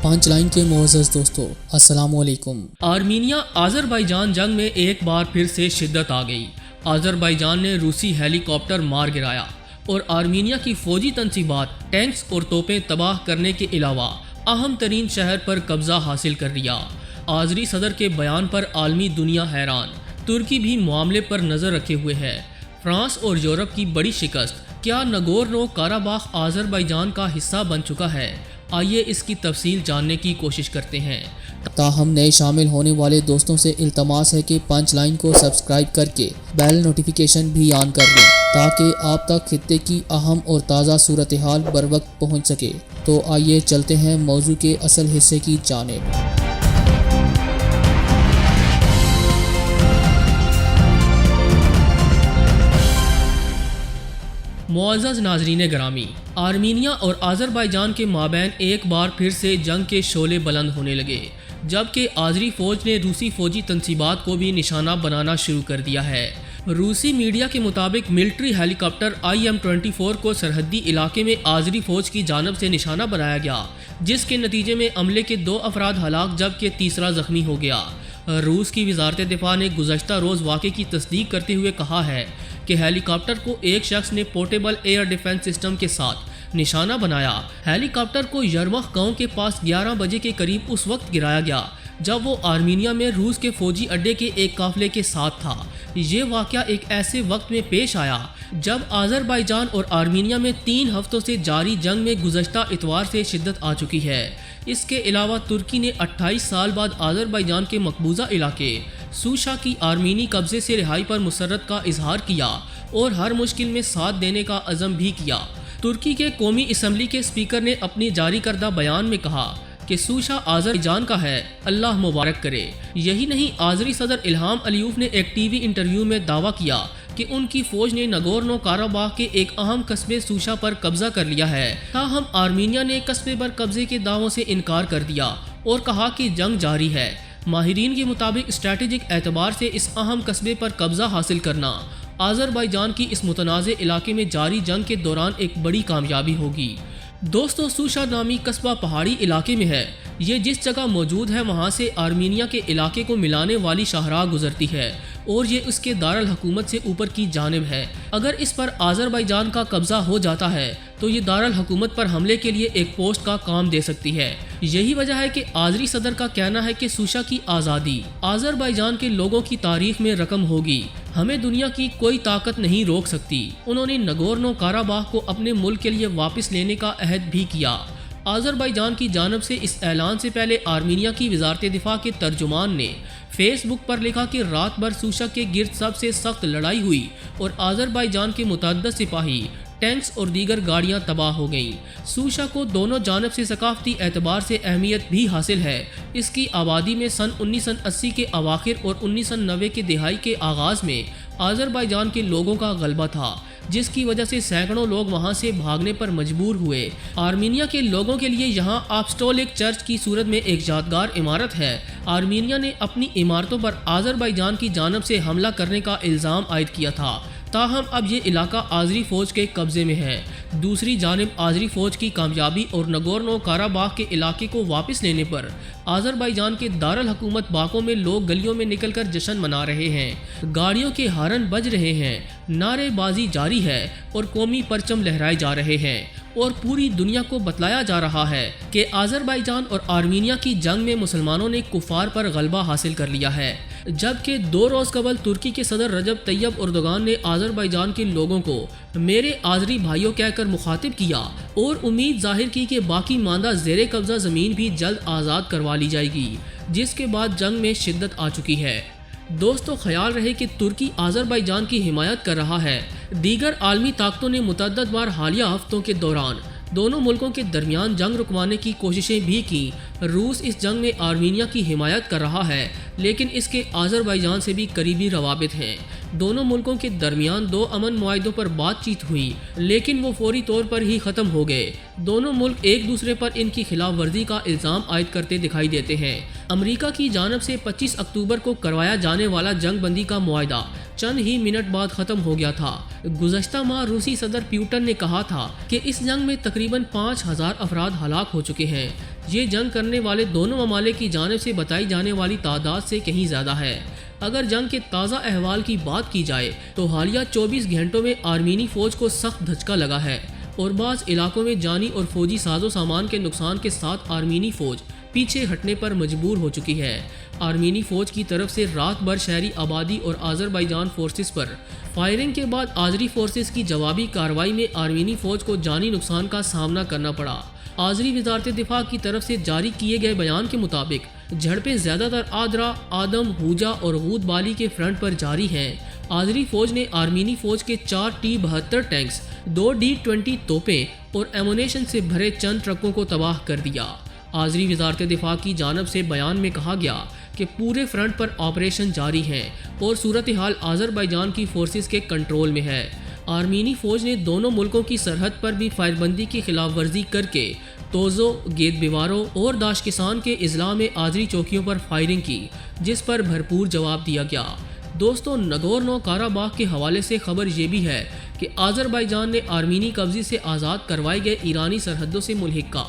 پانچ لائن کے معزز دوستو، السلام علیکم۔ آرمینیا آذربائیجان جنگ میں ایک بار پھر سے شدت آ گئی۔ آذربائیجان نے روسی ہیلی کاپٹر مار گرایا اور آرمینیا کی فوجی تنصیبات، ٹینکس اور توپیں تباہ کرنے کے علاوہ اہم ترین شہر پر قبضہ حاصل کر لیا۔ آذری صدر کے بیان پر عالمی دنیا حیران، ترکی بھی معاملے پر نظر رکھے ہوئے ہے۔ فرانس اور یورپ کی بڑی شکست، کیا نگورنو کاراباخ آذربائیجان کا حصہ بن چکا ہے؟ آئیے اس کی تفصیل جاننے کی کوشش کرتے ہیں۔ تاہم نئے شامل ہونے والے دوستوں سے التماس ہے کہ پانچ لائن کو سبسکرائب کر کے بیل نوٹیفیکیشن بھی آن کر دیں تاکہ آپ تک خطے کی اہم اور تازہ صورتحال بروقت پہنچ سکے۔ تو آئیے چلتے ہیں موضوع کے اصل حصے کی جانب۔ معزز ناظرین گرامی، آرمینیا اور آذربائیجان کے مابین ایک بار پھر سے جنگ کے شعلے بلند ہونے لگے، جبکہ آذری فوج نے روسی فوجی تنصیبات کو بھی نشانہ بنانا شروع کر دیا ہے۔ روسی میڈیا کے مطابق ملٹری ہیلی کاپٹر IM-24 کو سرحدی علاقے میں آذری فوج کی جانب سے نشانہ بنایا گیا، جس کے نتیجے میں عملے کے 2 افراد ہلاک جبکہ تیسرا زخمی ہو گیا۔ روس کی وزارت دفاع نے گزشتہ روز واقعے کی تصدیق کرتے ہوئے کہا ہے کہ ہیلی کاپٹر کو ایک شخص نے پورٹیبل ایئر ڈیفنس سسٹم کے ساتھ نشانہ بنایا۔ ہیلی کاپٹر کو یرمخ گاؤں کے پاس 11 بجے کے قریب اس وقت گرایا گیا جب وہ آرمینیا میں روس کے فوجی اڈے کے ایک قافلے کے ساتھ تھا۔ یہ واقعہ ایک ایسے وقت میں پیش آیا جب آذربائیجان اور آرمینیا میں 3 ہفتوں سے جاری جنگ میں گزشتہ اتوار سے شدت آ چکی ہے۔ اس کے علاوہ ترکی نے 28 سال بعد آذربائیجان کے مقبوضہ علاقے سوشا کی آرمینی قبضے سے رہائی پر مسرت کا اظہار کیا اور ہر مشکل میں ساتھ دینے کا عزم بھی کیا۔ ترکی کے قومی اسمبلی کے اسپیکر نے اپنی جاری کردہ بیان میں کہا کہ سوشا آذربائیجان کا ہے، اللہ مبارک کرے۔ یہی نہیں، آذری صدر الہام علیوف نے ایک ٹی وی انٹرویو میں دعویٰ کیا کہ ان کی فوج نے نگورنو کاراباخ کے ایک اہم قصبے سوشا پر قبضہ کر لیا ہے۔ تاہم آرمینیا نے قصبے پر قبضے کے دعووں سے انکار کر دیا اور کہا کہ جنگ جاری ہے۔ ماہرین کے مطابق اسٹریٹجک اعتبار سے اس اہم قصبے پر قبضہ حاصل کرنا آذربائیجان کی اس متنازع علاقے میں جاری جنگ کے دوران ایک بڑی کامیابی ہوگی۔ دوستو، سوشا نامی قصبہ پہاڑی علاقے میں ہے۔ یہ جس جگہ موجود ہے وہاں سے آرمینیا کے علاقے کو ملانے والی شاہراہ گزرتی ہے اور یہ اس کے دارالحکومت سے اوپر کی جانب ہے۔ اگر اس پر آذربائیجان کا قبضہ ہو جاتا ہے تو یہ دارالحکومت پر حملے کے لیے ایک پوسٹ کا کام دے سکتی ہے۔ یہی وجہ ہے کہ آذری صدر کا کہنا ہے کہ سوشا کی آزادی آذربائیجان کے لوگوں کی تاریخ میں رقم ہوگی، ہمیں دنیا کی کوئی طاقت نہیں روک سکتی۔ انہوں نے نگورنو کاراباخ کو اپنے ملک کے لیے واپس لینے کا عہد بھی کیا۔ آذربائیجان کی جانب سے اس اعلان سے پہلے آرمینیا کی وزارت دفاع کے ترجمان نے فیس بک پر لکھا کہ رات بھر سوشا کے گرد سب سے سخت لڑائی ہوئی اور آذربائیجان کے متعدد سپاہی، ٹینکس اور دیگر گاڑیاں تباہ ہو گئیں۔ سوشا کو دونوں جانب سے ثقافتی اعتبار سے اہمیت بھی حاصل ہے۔ اس کی آبادی میں سن 1980 کے اواخر اور 1990 کے دہائی کے آغاز میں آذربائیجان کے لوگوں کا غلبہ تھا، جس کی وجہ سے سینکڑوں لوگ وہاں سے بھاگنے پر مجبور ہوئے۔ آرمینیا کے لوگوں کے لیے یہاں اپسٹولک چرچ کی صورت میں ایک یادگار عمارت ہے۔ آرمینیا نے اپنی عمارتوں پر آذربائیجان کی جانب سے حملہ کرنے کا الزام عائد کیا تھا، تاہم اب یہ علاقہ آذری فوج کے قبضے میں ہے۔ دوسری جانب آذری فوج کی کامیابی اور نگورنو کاراباخ کے علاقے کو واپس لینے پر آذربائیجان کے دارالحکومت باکو میں لوگ گلیوں میں نکل کر جشن منا رہے ہیں، گاڑیوں کے ہارن بج رہے ہیں، نعرے بازی جاری ہے اور قومی پرچم لہرائے جا رہے ہیں اور پوری دنیا کو بتلایا جا رہا ہے کہ آذربائیجان اور آرمینیا کی جنگ میں مسلمانوں نے کفار پر غلبہ حاصل کر لیا ہے۔ جبکہ 2 روز قبل ترکی کے صدر رجب طیب اردوغان نے آذربائیجان کے لوگوں کو میرے آذری بھائیوں کہہ کر مخاطب کیا اور امید ظاہر کی کہ باقی ماندہ زیر قبضہ زمین بھی جلد آزاد کروا لی جائے گی، جس کے بعد جنگ میں شدت آ چکی ہے۔ دوستو، خیال رہے کہ ترکی آذربائیجان کی حمایت کر رہا ہے۔ دیگر عالمی طاقتوں نے متعدد بار حالیہ ہفتوں کے دوران دونوں ملکوں کے درمیان جنگ رکوانے کی کوششیں بھی کیں۔ روس اس جنگ میں آرمینیا کی حمایت کر رہا ہے، لیکن اس کے آذربائیجان سے بھی قریبی روابط ہیں۔ دونوں ملکوں کے درمیان 2 امن معاہدوں پر بات چیت ہوئی، لیکن وہ فوری طور پر ہی ختم ہو گئے۔ دونوں ملک ایک دوسرے پر ان کی خلاف ورزی کا الزام عائد کرتے دکھائی دیتے ہیں۔ امریکہ کی جانب سے 25 اکتوبر کو کروایا جانے والا جنگ بندی کا معاہدہ چند ہی منٹ بعد ختم ہو گیا تھا۔ گزشتہ ماہ روسی صدر پیوٹن نے کہا تھا کہ اس جنگ میں تقریباً 5000 افراد ہلاک ہو چکے ہیں، یہ جنگ کرنے والے دونوں ممالک کی جانب سے بتائی جانے والی تعداد سے کہیں زیادہ ہے۔ اگر جنگ کے تازہ احوال کی بات کی جائے تو حالیہ 24 گھنٹوں میں آرمینی فوج کو سخت دھچکا لگا ہے اور بعض علاقوں میں جانی اور فوجی ساز و سامان کے نقصان کے ساتھ آرمینی فوج پیچھے ہٹنے پر مجبور ہو چکی ہے۔ آرمینی فوج کی طرف سے رات بھر شہری آبادی اور آذربائیجان فورسز پر فائرنگ کے بعد آذری فورسز کی جوابی کارروائی میں آرمینی فوج کو جانی نقصان کا سامنا کرنا پڑا۔ آذری وزارت دفاع کی طرف سے جاری کیے گئے بیان کے مطابق جھڑپیں زیادہ تر آدرا، آدم، ہوجا اور غود بالی کے فرنٹ پر جاری ہیں۔ آذری فوج نے آرمینی فوج کے 4 T-72 ٹینکس، 2 D-20 توپیں اور ایمونیشن سے بھرے چند ٹرکوں کو تباہ کر دیا۔ آذری وزارت دفاع کی جانب سے بیان میں کہا گیا کہ پورے فرنٹ پر آپریشن جاری ہیں اور صورتحال آذربائیجان کی فورسز کے کنٹرول میں ہے۔ آرمینی فوج نے دونوں ملکوں کی سرحد پر بھی فائر بندی کی خلاف ورزی کر کے توزو، گید بیوارو اور داشکسان کے اضلاع میں آذری چوکیوں پر فائرنگ کی، جس پر بھرپور جواب دیا گیا۔ دوستو، نگورنو کاراباخ کے حوالے سے خبر یہ بھی ہے کہ آذربائیجان نے آرمینی قبضے سے آزاد کروائے گئے ایرانی سرحدوں سے ملحقہ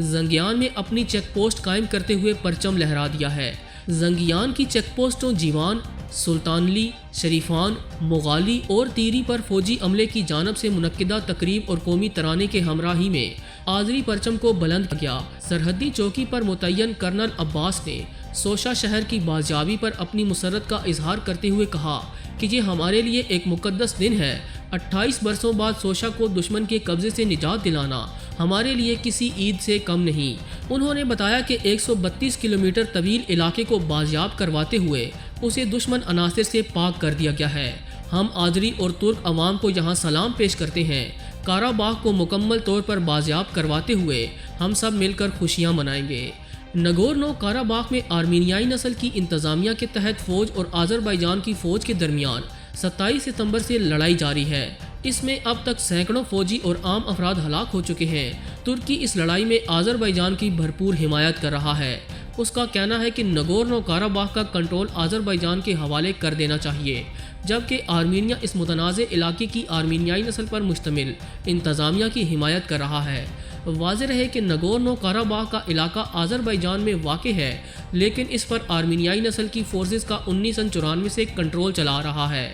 زنگیان میں اپنی چیک پوسٹ قائم کرتے ہوئے پرچم لہرا دیا ہے۔ زنگیان کی چیک پوسٹوں جیوان، سلطانلی، شریفان، مغالی اور تیری پر فوجی عملے کی جانب سے منعقدہ تقریب اور قومی ترانے کے ہمراہی میں آذری پرچم کو بلند کیا گیا۔ سرحدی چوکی پر متعین کرنل عباس نے سوشا شہر کی بازیابی پر اپنی مسرت کا اظہار کرتے ہوئے کہا کہ یہ ہمارے لیے ایک مقدس دن ہے۔ 28 برسوں بعد سوشا کو دشمن کے قبضے سے نجات دلانا ہمارے لیے کسی عید سے کم نہیں۔ انہوں نے بتایا کہ 132 کلومیٹر طویل علاقے کو بازیاب کرواتے ہوئے اسے دشمن عناصر سے پاک کر دیا گیا ہے۔ ہم آذری اور ترک عوام کو یہاں سلام پیش کرتے ہیں۔ کاراباخ کو مکمل طور پر بازیاب کرواتے ہوئے ہم سب مل کر خوشیاں منائیں گے۔ نگورنو کاراباخ میں آرمینیائی نسل کی انتظامیہ کے تحت فوج اور آذربائیجان کی فوج کے درمیان 27 ستمبر سے لڑائی جاری ہے۔ اس میں اب تک سینکڑوں فوجی اور عام افراد ہلاک ہو چکے ہیں۔ ترکی اس لڑائی میں آذربائیجان کی بھرپور حمایت کر رہا ہے۔ اس کا کہنا ہے کہ نگورنو کاراباخ کا کنٹرول آذربائیجان کے حوالے کر دینا چاہیے، جبکہ آرمینیا اس متنازع علاقے کی آرمینیائی نسل پر مشتمل انتظامیہ کی حمایت کر رہا ہے۔ واضح رہے کہ نگورنو کاراباخ کا علاقہ آذربائیجان میں واقع ہے، لیکن اس پر آرمینیائی نسل کی فورسز کا 1994 سے کنٹرول چلا رہا ہے۔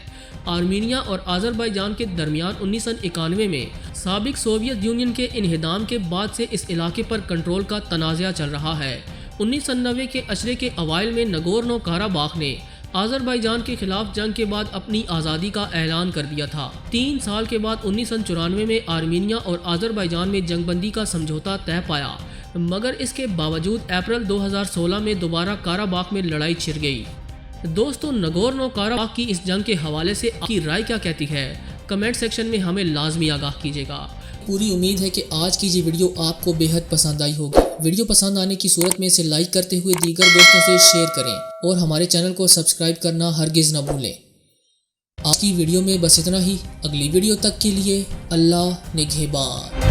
آرمینیا اور آذربائیجان کے درمیان 1991 میں سابق سوویت یونین کے انہدام کے بعد سے اس علاقے پر کنٹرول کا تنازعہ چل رہا ہے۔ 1990 کے عشرے کے اوائل میں نگورنو کاراباخ نے آذربائیجان کے خلاف جنگ کے بعد اپنی آزادی کا اعلان کر دیا تھا۔ 3 سال کے بعد 1994 میں آرمینیا اور آذربائیجان میں جنگ بندی کا سمجھوتا طے پایا، مگر اس کے باوجود اپریل 2016 میں دوبارہ کاراباخ میں لڑائی چھڑ گئی۔ دوستو، نگورنو کاراباخ کی اس جنگ کے حوالے سے آپ کی رائے کیا کہتی ہے؟ کمنٹ سیکشن میں ہمیں لازمی آگاہ کیجیے گا۔ پوری امید ہے کہ آج کی یہ ویڈیو آپ کو بے حد پسند آئی ہوگی۔ ویڈیو پسند آنے کی صورت میں اسے لائک کرتے ہوئے دیگر دوستوں سے شیئر کریں اور ہمارے چینل کو سبسکرائب کرنا ہرگز نہ بھولیں۔ آج کی ویڈیو میں بس اتنا ہی۔ اگلی ویڈیو تک کے لیے اللہ نگہبان۔